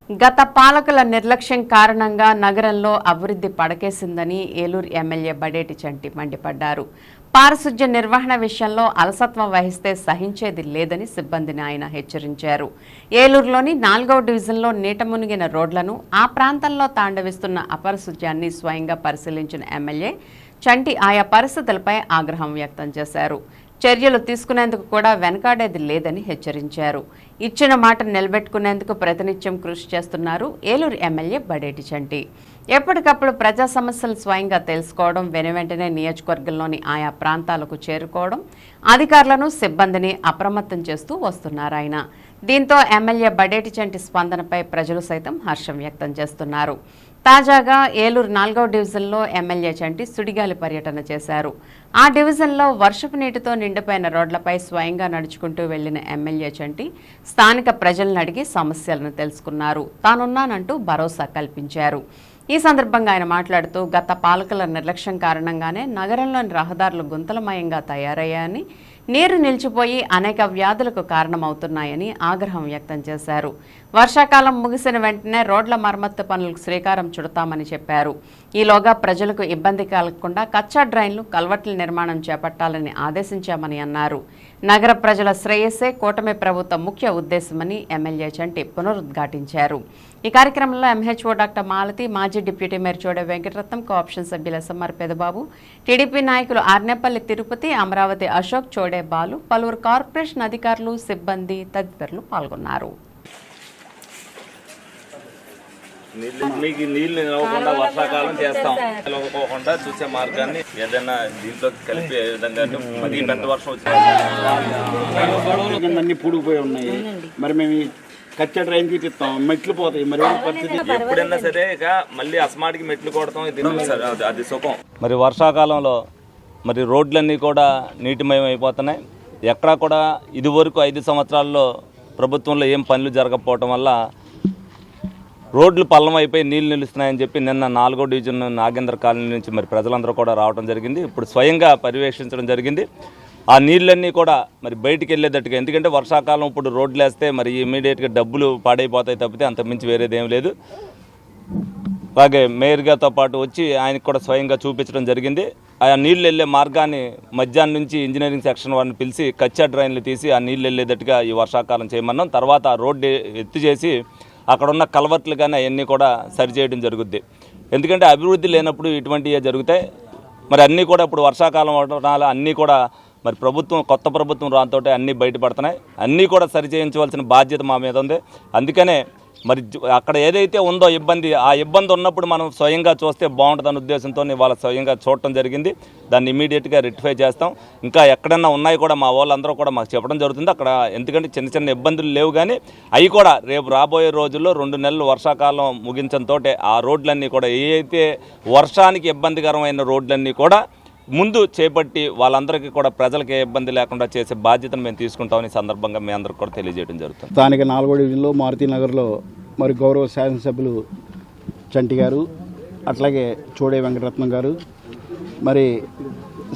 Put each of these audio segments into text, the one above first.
గత పాలకుల నిర్లక్ష్యం కారణంగా నగరంలో అభివృద్ధి పడకేసిందని ఏలూరు ఎమ్మెల్యే బడేటి చంటి మండిపడ్డారు. పారిశుధ్య నిర్వహణ విషయంలో అలసత్వం వహిస్తే సహించేది లేదని సిబ్బందిని ఆయన హెచ్చరించారు. ఏలూరులోని 4వ డివిజన్లో నీట మునిగిన రోడ్లను, ఆ ప్రాంతంలో తాండవిస్తున్న అపరిశుధ్యాన్ని స్వయంగా పరిశీలించిన ఎమ్మెల్యే చంటి ఆయా పరిస్థితులపై ఆగ్రహం వ్యక్తం చేశారు. చర్యలు తీసుకునేందుకు కూడా వెనకాడేది లేదని హెచ్చరించారు. ఇచ్చిన మాట నిలబెట్టుకునేందుకు ప్రతినిత్యం కృషి చేస్తున్నారు ఏలూరు ఎమ్మెల్యే బడేటి చంటి. ఎప్పటికప్పుడు ప్రజా సమస్యలు స్వయంగా తెలుసుకోవడం, వెనువెంటనే నియోజకవర్గంలోని ఆయా ప్రాంతాలకు చేరుకోవడం, అధికారులను సిబ్బందిని అప్రమత్తం చేస్తూ వస్తున్నారు ఆయన. దీంతో ఎమ్మెల్యే బడేటి చంటి స్పందనపై ప్రజలు సైతం హర్షం వ్యక్తం చేస్తున్నారు. తాజాగా ఏలూరు 4వ డివిజన్లో ఎమ్మెల్యే చంటి సుడిగాలి పర్యటన చేశారు. ఆ డివిజన్లో వర్షపు నీటితో నిండిపోయిన రోడ్లపై స్వయంగా నడుచుకుంటూ వెళ్లిన ఎమ్మెల్యే చంటి స్థానిక ప్రజలను అడిగి సమస్యలను తెలుసుకున్నారు. తానున్నానంటూ భరోసా కల్పించారు. ఈ సందర్భంగా ఆయన మాట్లాడుతూ గత పాలకుల నిర్లక్ష్యం కారణంగానే నగరంలోని రహదారులు గుంతలమయంగా తయారయ్యాయని, నీరు నిలిచిపోయి అనేక వ్యాధులకు కారణమవుతున్నాయని ఆగ్రహం వ్యక్తం చేశారు. వర్షాకాలం ముగిసిన వెంటనే రోడ్ల మరమ్మత్తు పనులకు శ్రీకారం చుడతామని చెప్పారు. ఈలోగా ప్రజలకు ఇబ్బంది కలగకుండా కచ్చా డ్రైన్లు, కల్వర్ట్ల నిర్మాణం చేపట్టాలని ఆదేశించామని అన్నారు. నగర ప్రజల శ్రేయస్సే కూటమి ప్రభుత్వ ముఖ్య ఉద్దేశమని ఎమ్మెల్యే చంటి పునరుద్ఘాటించారు. ఈ కార్యక్రమంలో ఎంహెచ్ఓ డాక్టర్ మాలతి, మాజీ deputy mayor Chode Venkataratnam, cooption సభ్యుల ఎస్ఎంఆర్ పెదబాబు, టీడీపీ నాయకులు ఆర్నేపల్లి తిరుపతి, అమరావతి అశోక్, చోడే బాలు, పలువురు కార్పొరేషన్ అధికారులు, సిబ్బంది తదితరులు పాల్గొన్నారు. మీకు నీళ్లు నిలవకుండా వర్షాకాలం చేస్తాం, నిలవకోకుండా చూసే మార్గాన్ని ఏదైనా దీంట్లో కలిపే విధంగా మరీ పెద్ద వర్షం వచ్చింది, అన్ని పూడిపోయి ఉన్నాయి. మరి మేము కచ్చా డ్రైన్ తీపిస్తాం, మెట్లు పోతాయి. మరి పరిస్థితి ఎప్పుడైనా సరే ఇక మళ్ళీ అస్మాటికి మెట్లు కొడతాం, అది సుఖం. మరి వర్షాకాలంలో మరి రోడ్లన్నీ కూడా నీటిమయం అయిపోతున్నాయి. ఎక్కడా కూడా ఇదివరకు 5 సంవత్సరాల్లో ప్రభుత్వంలో ఏం పనులు జరగకపోవటం వల్ల రోడ్లు పల్లం అయిపోయి నీళ్లు నిలుస్తున్నాయని చెప్పి నిన్న 4వ డివిజన్ నాగేంద్ర కాలనీ నుంచి మరి ప్రజలందరూ కూడా రావడం జరిగింది. ఇప్పుడు స్వయంగా పర్యవేక్షించడం జరిగింది. ఆ నీళ్ళన్నీ కూడా మరి బయటికి వెళ్ళేటట్టుగా, ఎందుకంటే వర్షాకాలం ఇప్పుడు రోడ్లు వేస్తే మరి ఇమీడియట్గా డబ్బులు పాడైపోతాయి తప్పితే అంతకుమించి వేరేది ఏం లేదు. అలాగే మేయర్ గారితో పాటు వచ్చి ఆయనకు కూడా స్వయంగా చూపించడం జరిగింది. ఆ నీళ్ళు వెళ్ళే మార్గాన్ని మధ్యాహ్నం నుంచి ఇంజనీరింగ్ సెక్షన్ వారిని పిలిచి కచ్చా డ్రైన్లు తీసి ఆ నీళ్ళు వెళ్ళేటట్టుగా ఈ వర్షాకాలం చేయమన్నాం. తర్వాత ఆ రోడ్డు ఎత్తి చేసి అక్కడ ఉన్న కల్వర్ట్లు కానీ అవన్నీ కూడా సరిచేయడం జరుగుద్ది. ఎందుకంటే అభివృద్ధి లేనప్పుడు ఇటువంటివే జరుగుతాయి. మరి అన్నీ కూడా ఇప్పుడు వర్షాకాలం అవడం అన్నీ కూడా మరి కొత్త ప్రభుత్వం రాతో అన్నీ బయటపడుతున్నాయి. అన్నీ కూడా సరిచేయించవలసిన బాధ్యత మా మీద ఉంది. అందుకనే మరి అక్కడ ఏదైతే ఉందో ఇబ్బంది, ఆ ఇబ్బంది ఉన్నప్పుడు మనం స్వయంగా చూస్తే బాగుంటుందనే ఉద్దేశంతో వాళ్ళ స్వయంగా చూడటం జరిగింది. దాన్ని ఇమీడియట్గా రెక్టిఫై చేస్తాం. ఇంకా ఎక్కడన్నా ఉన్నాయి కూడా మా వాళ్ళందరూ కూడా మాకు చెప్పడం జరుగుతుంది అక్కడ. ఎందుకంటే చిన్న చిన్న ఇబ్బందులు లేవు, కానీ అవి కూడా రేపు రాబోయే రోజుల్లో 2 నెలలు వర్షాకాలం ముగించడంతో ఆ రోడ్లన్నీ కూడా ఏవైతే వర్షానికి ఇబ్బందికరమైన రోడ్లన్నీ కూడా ముందు చేపట్టి వాళ్ళందరికీ కూడా ప్రజలకు ఏ ఇబ్బంది లేకుండా చేసే బాధ్యతను మేము తీసుకుంటామని సందర్భంగా మీ అందరికి కూడా తెలియజేయడం జరుగుతుంది. స్థానిక 4వ డివిజన్లో మారుతినగర్లో మరి గౌరవ శాసనసభ్యులు చంటి గారు, అట్లాగే చోడే వెంకటరత్నం గారు, మరి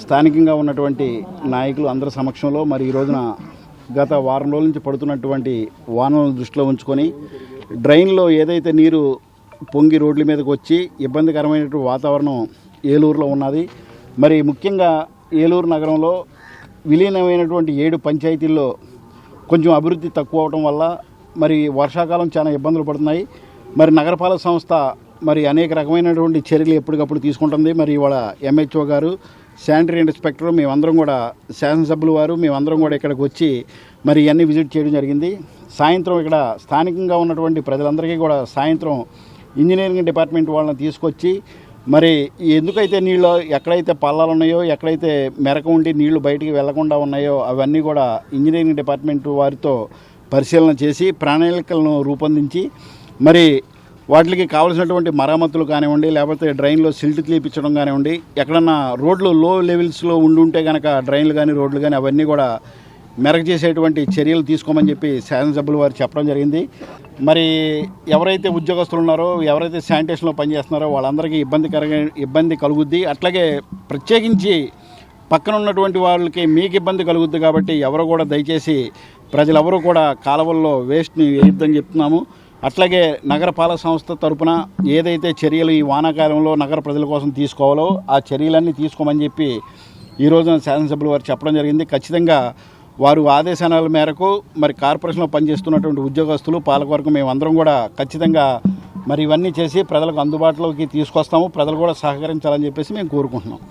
స్థానికంగా ఉన్నటువంటి నాయకులు అందరి సమక్షంలో మరి ఈ రోజున గత వారం రోజుల నుంచి పడుతున్నటువంటి వానలను దృష్టిలో ఉంచుకొని డ్రైన్లో ఏదైతే నీరు పొంగి రోడ్ల మీదకి వచ్చి ఇబ్బందికరమైనటువంటి వాతావరణం ఏలూరులో ఉన్నది. మరి ముఖ్యంగా ఏలూరు నగరంలో విలీనమైనటువంటి 7 పంచాయతీల్లో కొంచెం అభివృద్ధి తక్కువ అవడం వల్ల మరి వర్షాకాలం చాలా ఇబ్బందులు పడుతున్నాయి. మరి నగరపాలక సంస్థ మరి అనేక రకమైనటువంటి చర్యలు ఎప్పటికప్పుడు తీసుకుంటుంది. మరి ఇవాళ ఎంహెచ్ఓ గారు, శానిటరీ ఇన్స్పెక్టర్, మేమందరం కూడా శాసనసభ్యులు వారు మేమందరం కూడా ఇక్కడికి వచ్చి మరి ఇవన్నీ విజిట్ చేయడం జరిగింది. సాయంత్రం ఇక్కడ స్థానికంగా ఉన్నటువంటి ప్రజలందరికీ కూడా సాయంత్రం ఇంజనీరింగ్ డిపార్ట్మెంట్ వాళ్ళని తీసుకొచ్చి మరి ఎందుకైతే నీళ్ళు ఎక్కడైతే పల్లాలు ఉన్నాయో, ఎక్కడైతే మెరక ఉండి నీళ్లు బయటికి వెళ్లకుండా ఉన్నాయో అవన్నీ కూడా ఇంజనీరింగ్ డిపార్ట్మెంట్ వారితో పరిశీలన చేసి ప్రణాళికలను రూపొందించి మరి వాటికి కావాల్సినటువంటి మరమ్మతులు కానివ్వండి, లేకపోతే డ్రైన్లో సిల్ట్ తీపించడం కానివ్వండి, ఎక్కడన్నా రోడ్లు లో లెవెల్స్లో ఉండుంటే కనుక డ్రైన్లు కానీ రోడ్లు కానీ అవన్నీ కూడా మెరక చేసేటువంటి చర్యలు తీసుకోమని చెప్పి శాసనసభ్యులు వారు చెప్పడం జరిగింది. మరి ఎవరైతే ఉద్యోగస్తులు ఉన్నారో, ఎవరైతే శానిటేషన్లో పనిచేస్తున్నారో వాళ్ళందరికీ ఇబ్బంది కలుగుద్ది. అట్లాగే ప్రత్యేకించి పక్కన ఉన్నటువంటి వాళ్ళకి మీకు ఇబ్బంది కలుగుద్ది. కాబట్టి ఎవరు కూడా దయచేసి ప్రజలెవరూ కూడా కాలువల్లో వేస్ట్ని వేయొద్దని చెప్తున్నాము. అట్లాగే నగరపాలక సంస్థ తరపున ఏదైతే చర్యలు ఈ వానాకాలంలో నగర ప్రజల కోసం తీసుకోవాలో ఆ చర్యలన్నీ తీసుకోమని చెప్పి ఈ రోజున శాసనసభ్యులు వారు చెప్పడం జరిగింది. ఖచ్చితంగా వారు ఆదేశాల మేరకు మరి కార్పొరేషన్లో పనిచేస్తున్నటువంటి ఉద్యోగస్తులు పాలకవర్గం మేమందరం కూడా ఖచ్చితంగా మరి ఇవన్నీ చేసి ప్రజలకు అందుబాటులోకి తీసుకొస్తాము. ప్రజలు కూడా సహకరించాలని చెప్పేసి మేము కోరుకుంటున్నాం.